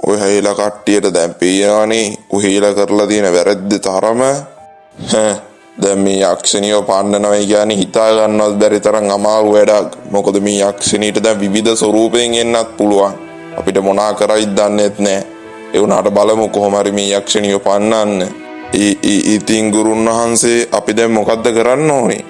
ඔය හේලා කට්ටියට දැන් පේනවනේ ඔහේලා කරලා තියෙන වැරද්ද තරම. දැන් මේ යක්ෂණියව පන්නනවා කියන්නේ හිතා ගන්නවත් බැරි තරම් අමාරු වැඩක්. මොකද මේ යක්ෂණීට දැන් විවිධ ස්වරූපයෙන් එන්නත් පුළුවන්. අපිට මොනා කරයිද දන්නේත් නැහැ. ඒ වුණාට බලමු කොහොම හරි මේ යක්ෂණියව පන්නන්න. ඉතින් ගුරුන් වහන්සේ අපි දැන් මොකද්ද කරන්න ඕනේ?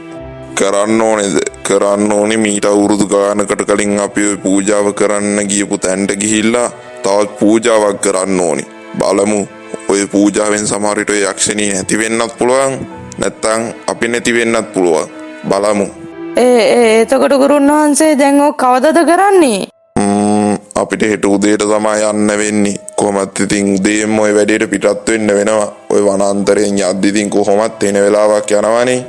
කරන්න ඕනේ මීට අවුරුදු ගානකට කලින් අපි ඔය පූජාව කරන්න ගියපු තැනට ගිහිල්ලා තවත් පූජාවක් කරන්න ඕනේ. බලමු ඔය පූජාවෙන් සමහර විට ඔය යක්ෂණී නැති වෙන්නත් පුළුවන්. නැත්තම් අපි නැති වෙන්නත් පුළුවන්. බලමු. එතකොට ගුරුන් වහන්සේ දැන් ඔය කවදද කරන්නේ? අපිට හෙට උදේට තමයි යන්න වෙන්නේ. කොහොමත් ඉතින් උදේම ඔය වැඩේට පිටත් වෙන්න වෙනවා. ඔය වනාන්තරයෙන් යද්දි ඉතින් කොහොමත් එන වෙලාවක් යනවනේ.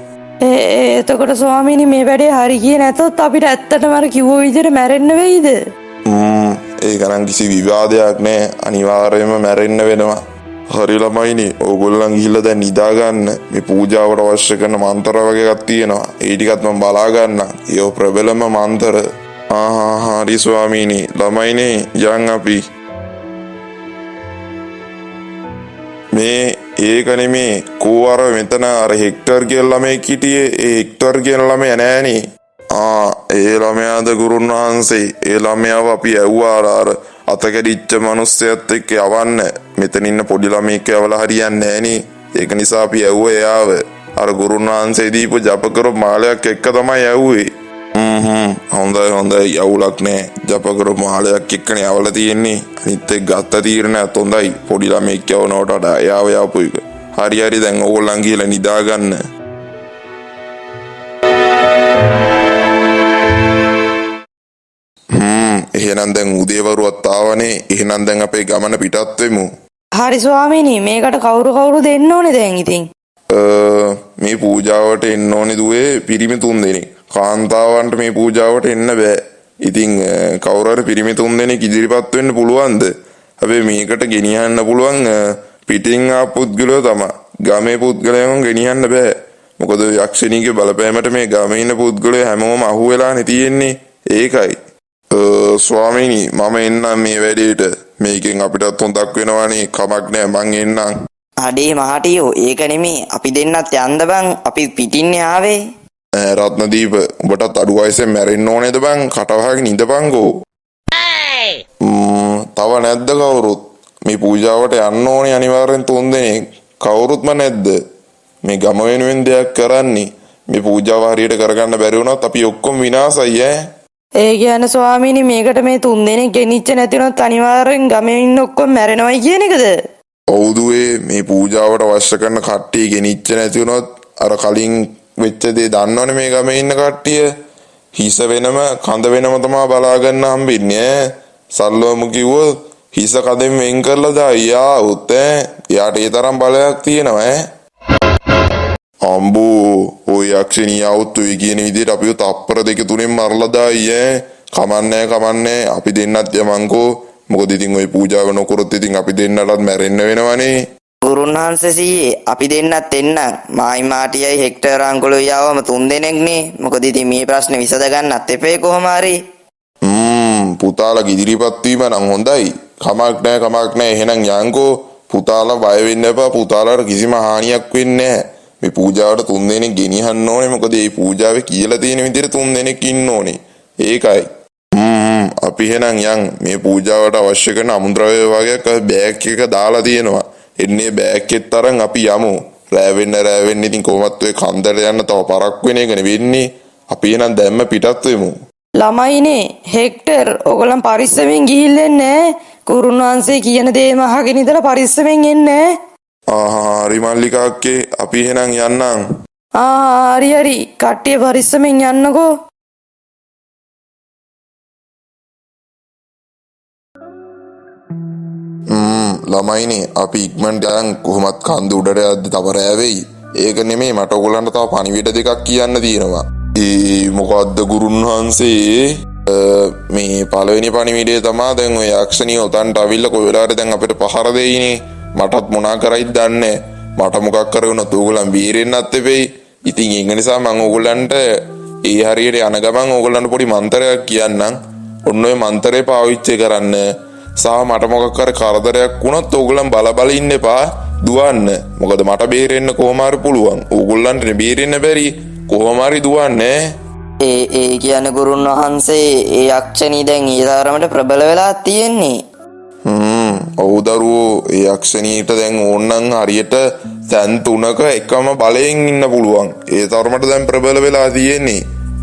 එතකොට ස්වාමීනි මේ වැඩේ හරි ගියේ නැතොත් අපිට ඇත්තටම අර කිව්ව විදිහට මැරෙන්න වෙයිද? ඒක නම් කිසි විවාදයක් නෑ. අනිවාර්යයෙන්ම මැරෙන්න වෙනවා. හරි ළමයිනි, ඕගොල්ලන් ගිහිල්ලා දැන් නිදා ගන්න. මේ පූජාවට අවශ්‍ය කරන මන්ත්‍ර වගේ එකක් තියෙනවා. ඒ ටිකත් මම බලා ගන්නම්. ඒ ප්‍රබලම මන්ත්‍ර. හරි ස්වාමීනි. ළමයිනේ යන් අපි. මේ ඒක නෙමේ කෝ අර මෙතන අර හෙක්ටර් කියන ළමයෙක් හිටියේ. ඒ හෙක්ටර් කියන ළමයා නෑනේ. ඒ ළමයාද ගුරුන් වහන්සේ. ඒ ළමයාව අපි ඇව්වා අර අතකැඩිච්ච මිනිස්සයත් එක්ක යවන්න. මෙතන ඉන්න පොඩි ළමයෙක් යවලා හරියන්නේ නෑනේ. ඒක නිසා අපි ඇව්වා එයාව. අර ගුරුන් වහන්සේ දීපු ජප කරපු මාලයක් එක්ක තමයි ඇව්වේ. හොඳයි යවුලක් නෑ. ජප කරපු මාලයක් එක්කනේ යවලා තියෙන්නේ. අනිත් එක්ක ගත්ත තීරණයත් හොඳයි. පොඩි ළමයෙක් යවනවට වඩා එයාව යවපු එක. හරි දැන් ඕගොල්ලන් ගිහලා නිදා ගන්න. එහෙනම් දැන් උදේවරුවත් ආවනේ. එහෙනම් දැන් අපේ ගමන පිටත් වෙමු. හරි ස්වාමීනි, මේකට කවුරු දෙන්න ඕනේ දැන් ඉතින්? මේ පූජාවට එන්න ඕනේ දුවේ පිරිමි 3 දෙනෙක්. කාන්තාවන්ට මේ පූජාවට එන්න බෑ. ඉතින් කවුරු හරි පිරිමි 3 දෙනෙක් ඉදිරිපත් වෙන්න පුළුවන්ද? හැබැයි මේකට ගෙනියන්න පුළුවන් පිටින් ආපු පුද්ගලයෝ තමයි. ගමේ පුද්ගලයන් ගෙනියන්න බෑ. මොකද යක්ෂණීගේ බලපෑමට මේ ගමේ ඉන්න පුද්ගලයෝ හැමෝම අහුවෙලානේ තියෙන්නේ. ඒකයි. ස්වාමීනි මම එන්නම් මේ වැඩේට. මේකෙන් අපිටත් හොඳක් වෙනවනේ. කමක් නෑ මං එන්නම්. අඩේ මහටියෝ ඒක නෙමේ. අපි දෙන්නත් යන්න බං. අපි පිටින්නේ ආවේ. රත්නදීප උඹටත් අඩු වයසෙන් මැරෙන්න ඕනේද බං? කටවහගෙන ඉඳපන්කෝ. තව නැද්ද කවුරුත්? මේ පූජාවට යන්න ඕනේ අනිවාර්යෙන් 3 දෙනෙක්. කවුරුත්ම නැද්ද? මේ ගම වෙනුවෙන් දෙයක් කරන්නේ. මේ පූජාව හරියට කරගන්න බැරි වුණොත් අපි ඔක්කොම විනාසයි ඈ. ඒ කියන්නේ ස්වාමීනි මේකට මේ 3 දෙනෙක් ගෙනිච්ච නැතිනොත් අනිවාර්යෙන් ගමේ ඉන්න ඔක්කොම මැරෙනවයි කියන එකද? ඔව් දුවේ. මේ පූජාවට අවශ්‍ය කරන කට්ටිය ගෙනිච්ච නැති වුණොත් අර කලින් වෙච්ච දේ දන්නවනේ මේ ගමේ ඉන්න කට්ටිය. හිස වෙනම කඳ වෙනම තමයි බලා ගන්න හම්බෙන්නේ ඈ. සල්ලෝම කිව්වොත් හිස කඳෙන් වෙන් කරලා දායියා උත් ඈ. එයාට ඒ තරම් බලයක් තියෙනවා ඈ. අම්බෝ ඔය යක්ෂණී આવුතුයි කියන විදිහට අපිව තප්පර 2-3න් මරලා දායි ඈ. කමන්නේ අපි දෙන්නත් යමන්කෝ. මොකද ඉතින් ওই පූජාව නොකරොත් ඉතින් අපි දෙන්නටත් මැරෙන්න වෙනවනේ. ගුරුන් වහන්සේ සීයේ අපි දෙන්නත් එන්නම්. මායි මාටියයි හෙක්ටර් අංකුලෝ යාවම 3 දෙනෙක්නේ. මොකද ඉතින් මේ ප්‍රශ්නේ විසඳ ගන්නත් එපේ කොහොම හරි. පුතාලා ඉදිරිපත් වීම නම් හොඳයි. කමක් නෑ. එහෙනම් යන්කෝ. පුතාලා බය වෙන්න එපා. පුතාලාට කිසිම හානියක් වෙන්නේ නෑ. මේ පූජාවට 3 දෙනෙක් ගෙනියන්න ඕනේ. මොකද මේ පූජාවේ කියලා තියෙන විදිහට 3 දෙනෙක් ඉන්න ඕනේ. ඒකයි. අපි එහෙනම් යන්. මේ පූජාවට අවශ්‍ය කරන අමුද්‍රව්‍ය වගේක් බෑග් එක දාලා තියෙනවා. එන්නේ බෑග් එකත් අරන් අපි යමු. රෑ වෙන්න ඉතින් කොහොමත් ඔය කන්දට යන්න තව පරක් වෙන එකනේ වෙන්නේ. අපි එහෙනම් දැම්ම පිටත් වෙමු. ළමයිනේ හෙක්ටර් ඔයගොල්ලන් පරිස්සමෙන් ගිහිල්ලා ඈ. ගුරුන් වහන්සේ කියන දේම අහගෙන ඉඳලා පරිස්සමෙන් එන්න ඈ. හරි මල්ලිකා අක්කේ අපි එහෙනම් යන්නම්. හරි කට්ටිය පරිස්සමෙන් යන්නකෝ. ළමයිනේ අපි ඉක්මනට යන්. කොහොමත් කන්ද උඩට යද්දි තව රෑ වෙයි. ඒක නෙමෙයි මට ඔයගොල්ලන්ට තව පණිවිඩ දෙකක් කියන්න තියෙනවා. මොකද්ද ගුරුන් වහන්සේ? මේ පළවෙනි පණිවිඩය තමයි දැන් ඔය යක්ෂණිය උතන්ට අවිල්ල කොයි වෙලාවටද දැන් අපිට පහර දෙයිනේ. මටත් මොනා කරයිද දන්නේ. මට මොකක් කරගුණත් ඕගොල්ලන් බීරෙන්නත් එපෙයි. ඉතින් ඒක නිසා මම ඕගොල්ලන්ට ඒ හරියට යන ගමන් ඕගොල්ලන්ට පොඩි මන්ත්‍රයක් කියන්නම්. ඔන්න ඔය මන්ත්‍රේ පාවිච්චි කරන්න. සහ මට මොකක් හරි කරදරයක් වුණොත් ඕගොල්ලන් බල ඉන්න එපා දුවන්න. මොකද මට බේරෙන්න කොහොම හරි පුළුවන්. ඕගොල්ලන්ට බේරෙන්න බැරි කොහොම හරි දුවන්න. ඒ කියන ගුරුන් වහන්සේ ඒ යක්ෂණී දැන් ඒ තරමට ප්‍රබල වෙලා තියෙන්නේ. ඔව් දරුවෝ ඒ යක්ෂණීට දැන් ඕන්නම් හරියට තැන් 3ක එකම බලයෙන් ඉන්න පුළුවන්. ඒ තරමට දැන් ප්‍රබල වෙලා තියෙන්නේ.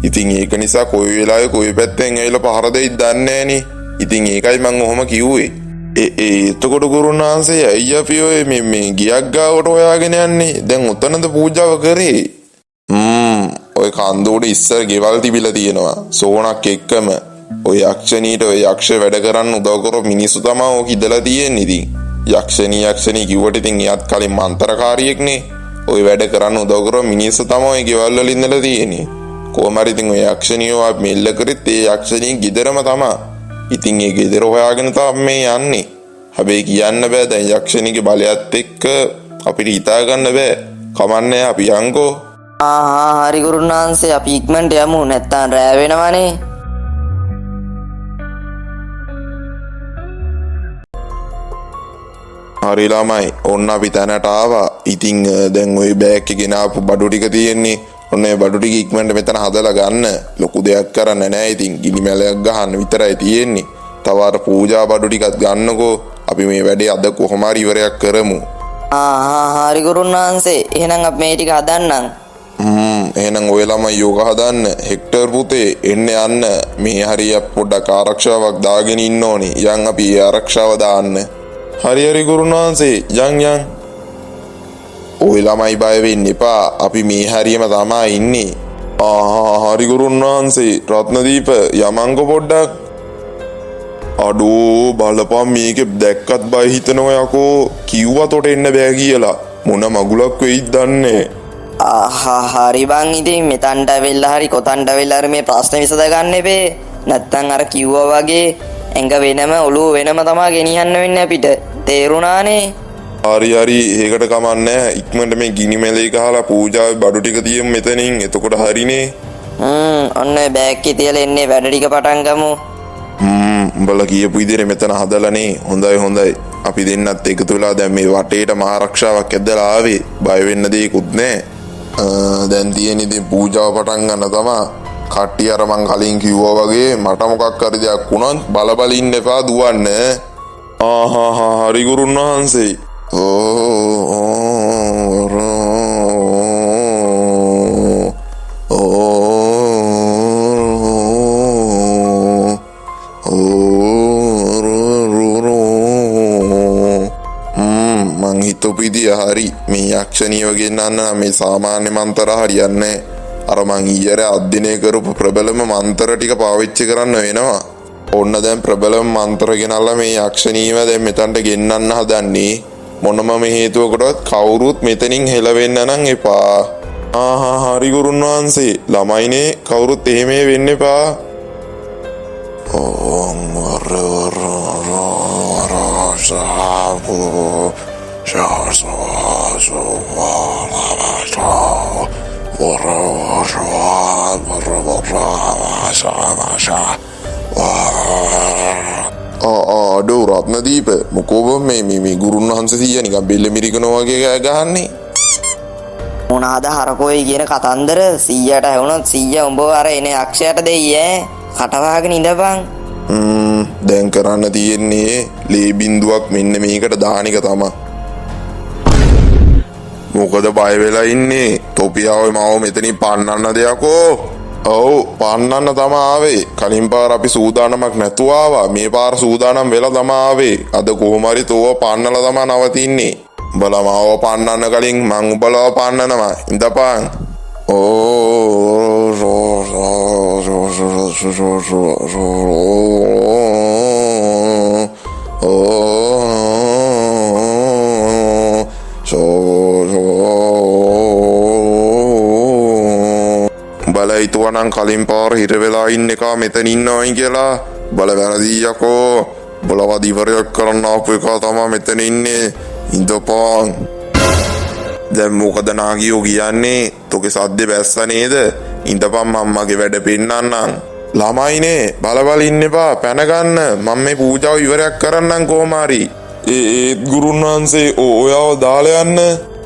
ඉතින් ඒක නිසා කොයි වෙලාවෙ කොයි පැත්තෙන් ඇවිල්ලා පහර දෙයිද දන්නේ නැහනේ. ඉතින් ඒකයි මම ඔහොම කිව්වේ. එතකොට ගුරුන් වහන්සේ අයිය අපි ඔය මේ ගියක් ගාවට හොයාගෙන යන්නේ. දැන් උතනද පූජාව කරේ? ඔය කන්දෝඩ ඉස්සර ගෙවල් තිබිලා තියෙනවා. සෝනක් එක්කම ඔය යක්ෂණීට ඔය යක්ෂ වැඩ කරන්න උදව් කරපු මිනිස්සු තමයි ඕක ඉදලා තියෙන්නේ. ඉතින් යක්ෂණී කිව්වට ඉතින් එයාත් කලින් මන්තරකාරියෙක්නේ. ඔය වැඩ කරන්න උදව් කරපු මිනිස්සු තමයි ඔය ගෙවල් වල ඉඳලා තියෙන්නේ. කොහොම හරි ඉතින් ඔය යක්ෂණීව මෙල්ල කරෙත් ඒ යක්ෂණී ගෙදරම තමයි. ඉතින් ඒ ගෙදර හොයාගෙන තමයි මේ යන්නේ. හැබැයි කියන්න බෑ දැන් යක්ෂණීගේ බලයත් එක්ක අපිට හිතා ගන්න බෑ. කමන්නේ අපි යන්කෝ. හරි ගුරුන් වහන්සේ අපි ඉක්මනට යමු නැත්තම් රෑ වෙනවනේ. හරි ළමයි ඔන්න අපි තැනට ආවා. ඉතින් දැන් ওই බෑග් එකේ නාපු බඩු ටික තියෙන්නේ. ඔන්න ඒ බඩු ටික ඉක්මනට මෙතන හදලා ගන්න. ලොකු දෙයක් කරන්න නෑ. ඉතින් ගිනි මැලයක් ගහන්න විතරයි තියෙන්නේ. තව අර පූජා බඩු ටිකත් ගන්නකෝ. අපි මේ වැඩේ අද කොහොම හරි ඉවරයක් කරමු. හරි ගුරුන් වහන්සේ එහෙනම් අපි මේ ටික හදන්නම්. එහෙනම් ඔය ළමයි යෝග හදන්න. හෙක්ටර් පුතේ එන්න යන්න. මේ හරිය පොඩ්ඩක් ආරක්ෂාවක් දාගෙන ඉන්න ඕනේ. යන් අපි ආරක්ෂාව දාන්න. හරි ගුරුන් වහන්සේ යන්. ඔය ළමයි බය වෙන්න එපා. අපි මේ හරියම තමයි ඉන්නේ. හරි ගුරුන් වහන්සේ රත්නදීප යමංග පොඩ්ඩක්. අඩෝ බලපන් මේක දැක්කත් බය හිතනවා යකෝ. කිව්වතොට එන්න බෑ කියලා. මොන මගුලක් වෙයිද දන්නේ. හරි බං ඉතින් මෙතන්ට වෙල්ලා හරි කොතන්ට වෙල්ලා මේ ප්‍රශ්න විසඳ ගන්න එපේ. නැත්තම් අර කිව්වා වගේ ඇඟ වෙනම ඔළුව වෙනම තමයි ගෙනියන්න වෙන්නේ අපිට. තේරුණානේ? හරි ඒකට කමන්නේ. ඉක්මනට මේ ගිනි මැලේ ගහලා පූජාවේ බඩු ටික තියමු මෙතනින්. එතකොට හරිනේ. ඔන්න බෑග් එකේ තියලා එන්නේ වැඩ ටික පටන් ගමු. උඹලා කියපු විදිහට මෙතන හදලානේ. හොඳයි. අපි දෙන්නත් එකතු වෙලා දැන් මේ වටේට මහා ආරක්ෂාවක් ඇදලා ආවේ. බය වෙන්න දෙයක්වත් නැහැ. දැන් තියෙන ඉතින් පූජාව පටන් ගන්න තමයි. කට්ටිය අර මං කලින් කිව්වා වගේ මට මොකක් හරි දෙයක් වුණොත් බල ඉන්න එපා දුවන්න. හරි ගුරුන් වහන්සේ. මං හිතුව විදිය හරි. මේ යක්ෂණියව ගෙන්නන්න මේ සාමාන්‍ය මන්තර හරියන්නේ. අර මං ඊයර අධ්‍යයනය කරපු ප්‍රබලම මන්තර ටික පාවිච්චි කරන්න වෙනවා. ඔන්න දැන් ප්‍රබලම මන්තර ගෙනල්ලා මේ යක්ෂණීව දැන් මෙතනට ගෙන්නන්න හදන්නේ. මොනම හේතුවකටවත් කවුරුත් මෙතනින් හෙලවෙන්න නම් එපා. හරි ගුරුන් වහන්සේ ළමයිනේ කවුරුත් එහෙම වෙන්න එපා. අඩෝ රත්නදීප මොකෝ මේ ගුරුන් වහන්සේ සීයා නිකන් බෙල්ල මිරිකනවා වගේ ගහන්නේ. මොනාද හරකෝයි කියන කතන්දර 100ට ඇහුනොත් 100 උඹව අර එන යක්ෂයාට දෙයි ඈ. කටවහගෙන ඉඳපන්. දැන් කරන්න තියෙන්නේ ලේ බින්දුවක් මෙන්න මේකට දාන එක තමයි. මොකද බය වෙලා ඉන්නේ? තොපියාවේ මාව මෙතනින් පන්නන්න දෙයක්ෝ. ඔව් පන්නන්න තමයි ආවේ. කලින් පාර අපි සූදානමක් නැතුව ආවා. මේ පාර සූදානම් වෙලා තමයි ආවේ. අද කොහොම හරි තෝව පන්නලා තමයි නවතින්නේ. උඹලා මාව පන්නන්න කලින් මං උඹලව පන්නනවා. ඉඳපන්. බල හිතුවනම් කලින් පාර හිර වෙලා ඉන්න එකා මෙතන ඉන්නවයි කියලා. බල වැරදි යකෝ. බලවත් ඉවරයක් කරන්න ආපු එකා තමයි මෙතන ඉන්නේ. ඉඳපන්. දැන් මොකද නාගියෝ කියන්නේ? තෝගේ සද්දේ බැස්ස නේද? ඉඳපන් මම්මගේ වැඩ පෙන්නන්නම්. ළමයිනේ බලබල ඉන්න එපා පැන ගන්න මම මේ පූජාව ඉවරයක් කරන්නම් කොහොම හරි. ඒත් ගුරුන් වහන්සේ ඔයාව දාලා යන්න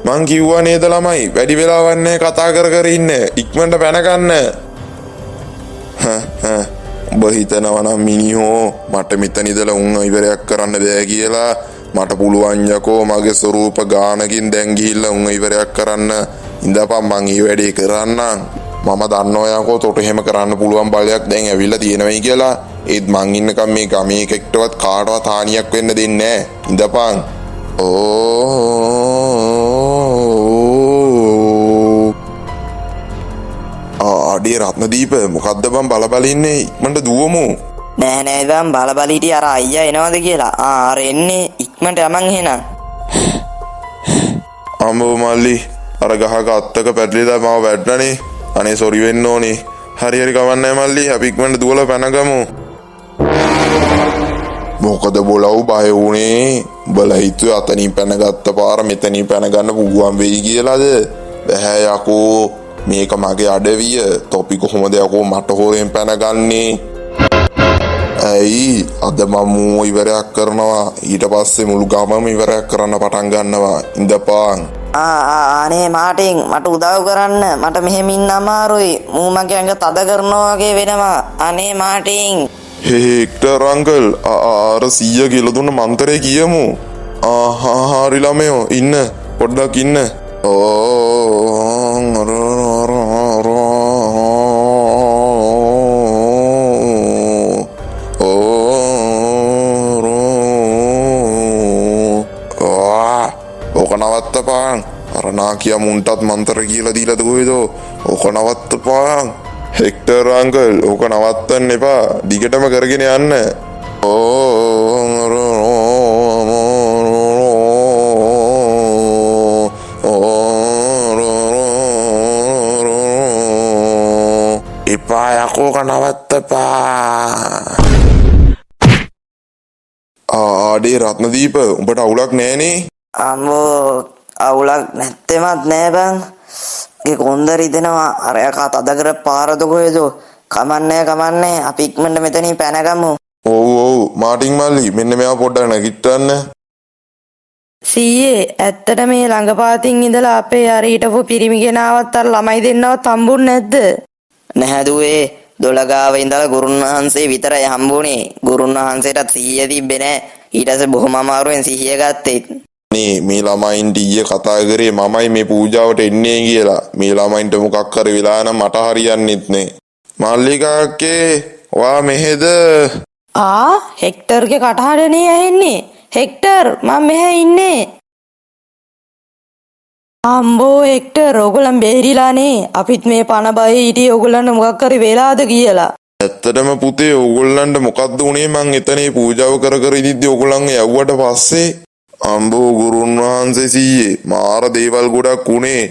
මං කිව්වා නේද ළමයි වැඩි වෙලාවක් නැහැ කතා කර කර ඉන්න ඉක්මනට පැන ගන්න. ඔබ හිතනවා නම් මිනිහෝ මට මෙතන ඉඳලා උන් ඉවරයක් කරන්න බෑ කියලා. මට පුළුවන් යකෝ මගේ ස්වරූප ගානකින් දැන් ගිහිල්ලා උන් ඉවරයක් කරන්න. ඉඳපන් මං මේ වැඩේ කරන්නම්. මම දන්නවා යකෝ තොට එහෙම කරන්න පුළුවන් බලයක් දැන් ඇවිල්ලා තියෙනවයි කියලා. ඒත් මං ඉන්නකම් මේ ගමේ එකෙක්ටවත් කාටවත් හානියක් වෙන්න දෙන්නේ නැහැ. ඉඳපන්. අඩේ රත්නදීප මොකද්ද බං බලබල ඉන්නේ ඉක්මනට දුවමු. නෑ නෑ බං බලබල හිටිය අර අයියා එනවද කියලා. අර එන්නේ ඉක්මනට යමන් එහෙනම්. අම්බෝ මල්ලි අර ගහක අත්තක පැටලිලා මාව වැට්ටනේ. අනේ සොරි වෙන්න ඕනේ. හරි හරි කවන්නේ මල්ලි අපි ඉක්මනට දුවලා පැනගමු. මොකද බොලව් බය වුණේ? බලා හිතුවේ අතනින් පැනගත්ත පාර මෙතනින් පැනගන්න පුළුවන් වෙයි කියලාද? බෑ යකෝ මේක මගේ අඩවිය. තොපි කොහොමද යකෝ මට හොරෙන් පැනගන්නේ? ඇයි අද මම ඉවරයක් කරනවා ඊට පස්සේ මුළු ගමම ඉවරයක් කරන්න පටන් ගන්නවා. ඉඳපන්. අනේ මාටින් මට උදව් කරන්න මට මෙහෙම ඉන්න අමාරුයි. මූ මගේ ඇඟ තද කරනවා වගේ වෙනවා. අනේ මාටින්. හෙක්ටර් අංකල් අර 100 කියලා දුන්න මන්තරේ කියමු. හරි ළමයෝ ඉන්න පොඩ්ඩක් ඉන්න. ඕක නවත්තපන්. අර නාකියා මුන්ටත් මන්තර කියලා දීලාද කොහෙද? ඕක නවත්තපන්. හෙක්ටර් අංකල් ඕක නවත්තන්න එපා. දිගටම කරගෙන යන්න. එපා යකෝ ඕක නවත්තපා. ආඩේ රත්නදීප උඹට අවුලක් නෑනේ? අම්මෝ අවුලක් නැත්තෙමත් නෑ බං. ඒ කොන්දරි දෙනවා අර යකා තද කර පාරද කොහෙද? කමන්නේ අපි ඉක්මනට මෙතනින් පැනගමු. ඔව් මාටින් මල්ලි මෙන්න මෙයා පොඩ්ඩක් නැගිට්ටන්න. සීයේ ඇත්තට මේ ළඟපාතින් ඉඳලා අපේ අර හිටපු පිරිමි ගෙනාවත් අර ළමයි දෙන්නවත් හම්බුන්නේ නැද්ද? නැහැ දුවේ. දොළගාව ඉඳලා ගුරුන් වහන්සේ විතරයි හම්බුනේ. ගුරුන් වහන්සේටත් සිහිය තිබ්බේ නෑ. ඊට පස්සේ බොහොම අමාරුවෙන් සිහිය ගත්තෙත්. මේ ළමයින්ට ඊයේ කතා කරේ මමයි මේ පූජාවට එන්නේ කියලා. මේ ළමයින්ට මොකක් කර වෙලා නම් මට හරියන්නෙත් නේ. මල්ලිකාක්කේ ඔයා මෙහෙද? හෙක්ටර්ගේ කටහඬනේ ඇහෙන්නේ. හෙක්ටර් මම මෙහෙ ඉන්නේ. අම්බෝ හෙක්ටර් ඔයගොල්ලන් බේරිලානේ. අපිත් මේ පණ බයේ හිටියේ ඔයගොල්ලන්ට මොකක් හරි වෙලාද කියලා. ඇත්තටම පුතේ ඕගොල්ලන්ට මොකද්ද උනේ? මං එතනේ පූජාව කර කර ඉදිද්දි ඕගොල්ලන් යවුවට පස්සේ අම්බෝ ගුරුන් වහන්සේ සීයේ මාර දේවල් ගොඩක් උනේ.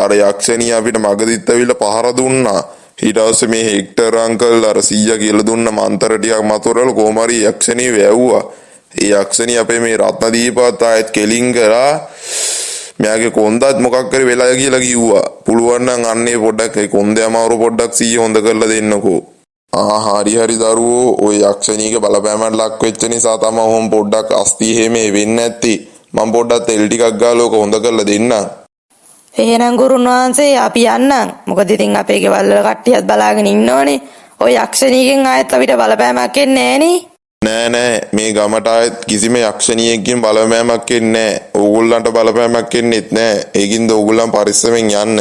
අර යක්ෂණිය අපිට මගදිත් ඇවිල්ලා පහර දුන්නා. ඊට පස්සේ මේ හෙක්ටර් අංකල් අර 100 කියලා දුන්න මන්තර ටිකක් මතුරලා කොහොම හරි යක්ෂණිය වැව්වා. ඒ යක්ෂණිය අපේ මේ රත්නදීපවත් ආයෙත් කෙලින් කරා. මෙයාගේ කොන්දත් මොකක් කරේ වෙලා කියලා කිව්වා. පුළුවන් නම් අන්නේ පොඩ්ඩක් ඒ කොන්දේ අමාරු පොඩ්ඩක් 100 හොඳ කරලා දෙන්නකෝ. හරි දරුවෝ ඔය යක්ෂණීගේ බලපෑමට ලක් වෙච්ච නිසා තමයි ඔහොම පොඩ්ඩක් අස්ති එහෙම වෙන්නේ නැත්තේ. මම පොඩ්ඩක් තෙල් ටිකක් ගාලා ඔක හොඳ කරලා දෙන්නම්. එහෙනම් ගුරුන් වහන්සේ අපි යන්නම්. මොකද ඉතින් අපේ ගෙවල් වල කට්ටියත් බලාගෙන ඉන්නෝනේ. ඔය යක්ෂණීගෙන් ආයෙත් අපිට බලපෑමක් එන්නේ නෑ මේ ගමට ආයෙත් කිසිම යක්ෂණියකින් බලපෑමක් එන්නේ නෑ. ඕගොල්ලන්ට බලපෑමක් එන්නෙත් නෑ. ඒකින්ද ඕගොල්ලන් පරිස්සමෙන් යන්න.